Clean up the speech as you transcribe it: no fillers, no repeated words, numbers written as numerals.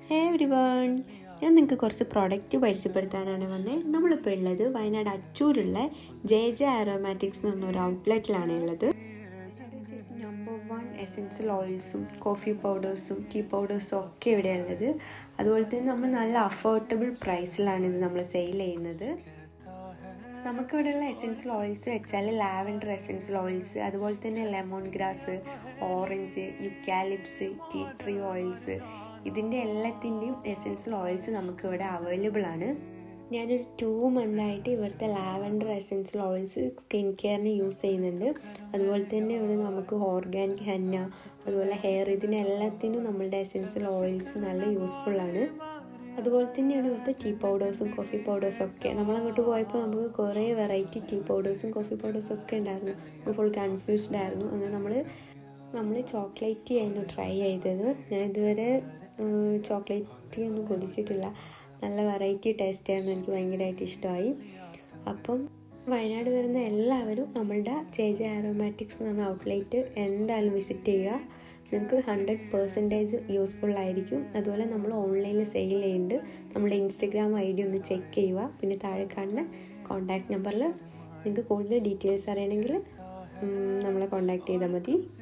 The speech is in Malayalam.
ഹേ എവരിവൺ, ഞാൻ നിങ്ങൾക്ക് കുറച്ച് പ്രൊഡക്റ്റ് പരിചയപ്പെടുത്താനാണ് വന്നത്. നമ്മളിപ്പോൾ ഉള്ളത് വയനാട് അച്ചൂരുള്ള ജെ ആരോമാറ്റിക്സ് എന്ന് പറഞ്ഞൊരു ഔട്ട്ലെറ്റിലാണ് ഉള്ളത്. നമ്പർ 1 എസെൻഷ്യൽ ഓയിൽസും കോഫി പൗഡേഴ്സും ടീ പൗഡേഴ്സും ഒക്കെ ഇവിടെ ഉള്ളത്. അതുപോലെ തന്നെ നമ്മൾ നല്ല അഫോർഡബിൾ പ്രൈസിലാണ് ഇത് നമ്മൾ സെയിൽ ചെയ്യുന്നത്. നമുക്കിവിടെയുള്ള എസെൻഷ്യൽ ഓയിൽസ് വെച്ചാൽ ലാവൻഡർ എസെൻഷ്യൽ ഓയിൽസ്, അതുപോലെ തന്നെ lemon grass, orange, eucalyptus, tea tree oils, ഇതിൻ്റെ എല്ലാത്തിൻ്റെയും എസെൻഷ്യൽ ഓയിൽസ് നമുക്കിവിടെ അവൈലബിൾ ആണ്. ഞാനൊരു 2 മന്തായിട്ട് ഇവിടുത്തെ ലാവൻഡർ എസെൻഷ്യൽ ഓയിൽസ് സ്കിൻ കെയറിന് യൂസ് ചെയ്യുന്നുണ്ട്. അതുപോലെ തന്നെ ഇവിടെ നമുക്ക് ഓർഗാനിക് ഹെന്ന, അതുപോലെ ഹെയർ, ഇതിനെല്ലാത്തിനും നമ്മളുടെ എസെൻഷ്യൽ ഓയിൽസ് നല്ല യൂസ്ഫുള്ളാണ്. അതുപോലെ തന്നെയാണ് ഇവിടുത്തെ ടീ പൗഡേഴ്സും കോഫി പൗഡേഴ്സും ഒക്കെ. നമ്മളങ്ങോട്ട് പോയപ്പോൾ നമുക്ക് കുറേ വെറൈറ്റി ടീ പൗഡേഴ്സും കോഫി പൗഡേഴ്സും ഒക്കെ ഉണ്ടായിരുന്നു. ഫുൾ കൺഫ്യൂസ്ഡ് ആയിരുന്നു. അങ്ങനെ നമ്മൾ ചോക്ലേറ്റ് ടീ ആയിരുന്നു ട്രൈ ചെയ്തത്. ഞാൻ ഇതുവരെ ചോക്ലേറ്റ് ടീ ഒന്നും കുടിച്ചിട്ടില്ല. നല്ല വെറൈറ്റി ടേസ്റ്റ് ആയിരുന്നു, എനിക്ക് ഭയങ്കരമായിട്ട് ഇഷ്ടമായി. അപ്പം വയനാട് വരുന്ന എല്ലാവരും നമ്മളുടെ ജെ ആരോമാറ്റിക്സ് എന്ന് പറഞ്ഞ ഔട്ട്ലെറ്റ് എന്തായാലും വിസിറ്റ് ചെയ്യുക. നിങ്ങൾക്ക് 100% യൂസ്ഫുള്ളായിരിക്കും. അതുപോലെ നമ്മൾ ഓൺലൈനിൽ സെയിൽ ചെയ്യുന്നുണ്ട്. നമ്മുടെ ഇൻസ്റ്റഗ്രാം ID ഒന്ന് ചെക്ക് ചെയ്യുക. പിന്നെ താഴെ കാണുന്ന കോൺടാക്റ്റ് നമ്പറിൽ നിങ്ങൾക്ക് കൂടുതൽ ഡീറ്റെയിൽസ് അറിയണമെങ്കിൽ നമ്മളെ കോൺടാക്റ്റ് ചെയ്താൽ മതി.